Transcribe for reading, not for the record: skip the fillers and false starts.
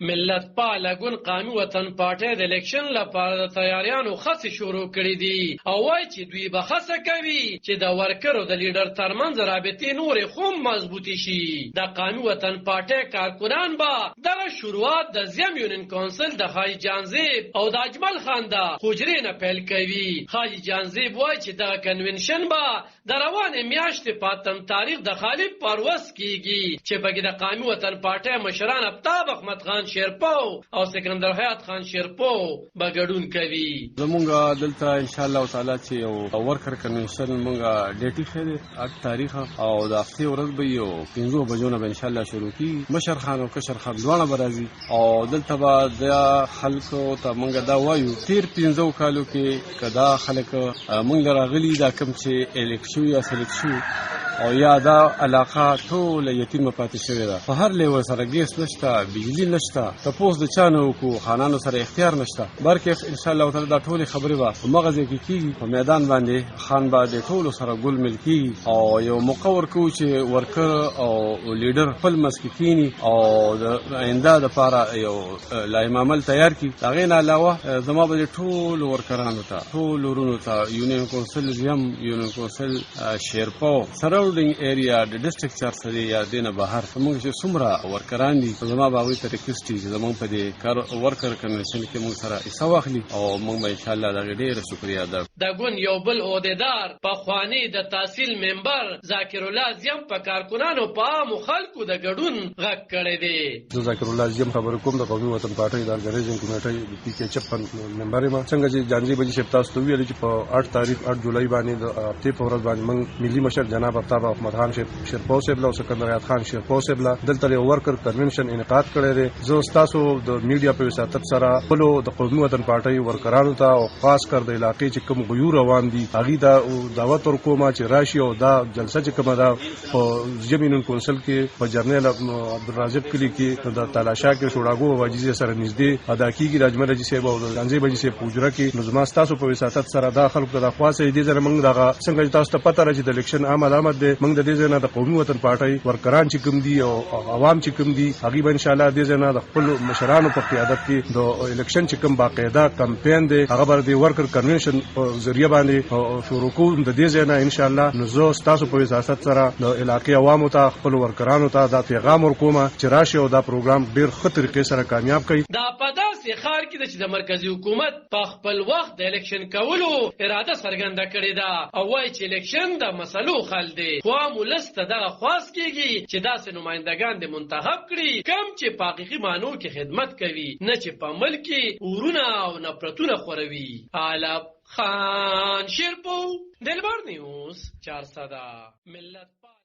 ملت پاله ګوند قومي وطن پارټۍ د الیکشن لپاره د تیاریانو خڅې شروع کړې دي او وایي چې دوی به هڅه کوي چې د ورکرو د لیډر ترمنځ رابطې نورې هم مضبوطې شي. د قومي وطن پارټۍ کارکنان به دغه شروعات د زیم یونین کونسل د حاجي جانزیب او د اجمل خان د حجرې نه پیل کوي. حاجي جانزیب وایي چې دغه کنونشن به د روانې میاشتې په اتم تاریخ د خالد پروس کیږي چې پکې د قومي وطن پارټۍ مشران آفتاب احمد خان شیرپو او سکندر حیات خان شیرپو به ګډون کوي. زمونږ دلته ان شاء الله تعالی چې یو ورکر کنونشن مونږه ډیټ خېده 8 تاریخ او د هفته ورځ به یو 15 بجو نه ان شاء الله شروع کی. مشر خان او کشر خان دوه برازي او دلته به د خلکو ته مونږ دا وایو تیر 15 کالو کې کدا خلک مونږ راغلي دا کوم چې الیکشن یا سلیکشن او یا دا علاقه ټول یتیم پاتې شوې ده. په هر لیول سره ګیس نشته، بجلی نشته، تپوس د چانو کو خانانو سره اختیار نشته. بلکې ان شاء الله تعالی دا ټول خبرې به مغزه کې کیږي په میدان باندې خان باندې ټول سره ګل ملکی او یو مقور کو چې ورکر او لیډر خپل مسکینی او د آینده لپاره یو لایم عمل تیار کی. هغه نه علاوه زما به ټول ورکرانو ته ټول ورونو ته یونین کونسل زم یونین کونسل شیرپو سراوندینګ ایریا د ډیسټریکټ چارسری یا دینه بهر موږ چې څومره ورکران دي زما باوي ته ریکوست دي زموږ په دې کار ورکر کنونشن کې موږ سره حصہ واخلي او موږ ان شاء الله دا ډېر شکریا ده. د ګوند یو بل عہدیدار په خوانی د تحصیل ممبر ذاکر الله زیم په کارکونانو په عام خلکو د ګډون غږ کړی دی. زه ذاکر الله زیم خبر کوم د قومي وطن پارټۍ د ارګنایزینګ کمیټې د پی کې 56 ممبر ما څنګه چې جانجی بجې شپتاس ته ویل چې په 8 تاریخ 8 جولای باندې د هفته په ورځ باندې موږ ملي مشر جناب آفتاب احمد خان شیرپو صاحب او سکندر حیات خان شیرپو صاحب دلته یو ورکر کنونشن انعقاد کړی دی. زه تاسو د میډیا په وساتت سره خپل د قومي وطن پارټۍ ورکرانو ته او خاص کر د علاقې چې کوم غیور روان دي هغه دا دعوت ورکوم چې راشي او دا جلسه چې کومه ده په زمینون کونسل کې په جرنیل عبدالرازق کلی کې د تلاشا کې شوړاګو واجزي سره نږدې ادا کیږي. راجمل جی صاحب او ځانځي بجې صاحب پوجره کې نظم تاسو په وساتت سره دا خلکو ته خاصه دي چې موږ دغه څنګه تاسو ته پته راځي د الیکشن عمل دی موږ د دې نه د قومي وطن پارټۍ ورکران چې کوم دي او عوام چې کوم دي هغه به ان شاء الله دې نه د خپل مشرانو په قیادت کې د الیکشن چې کوم باقاعده کمپاین دی هغه بر د ورکر کنونشن په ذریعہ باندې شروع کوم د دې نه ان شاء الله نو زه تاسو په وساتت سره د علاقې عوامو ته خپل ورکرانو ته دا پیغام ورکوم چې راشي او دا پروګرام ډیر ښه طریقې سره کامیاب کړي. دا په داسې خار کې چې د مرکزی حکومت په خپل وخت د الیکشن کولو اراده څرګنده کړې ده او وايي چې الیکشن د مسلو حل دی. خو مولسته دغه خواست کیږي چې داسې نمائندگان دې منتخب کړي کم چې په حقیقي معنو کې خدمت کوي نه چې په ملک کې ورونه او نفرتونه خوروي. علب خان شیرپو دلبر نیوز 400 ملت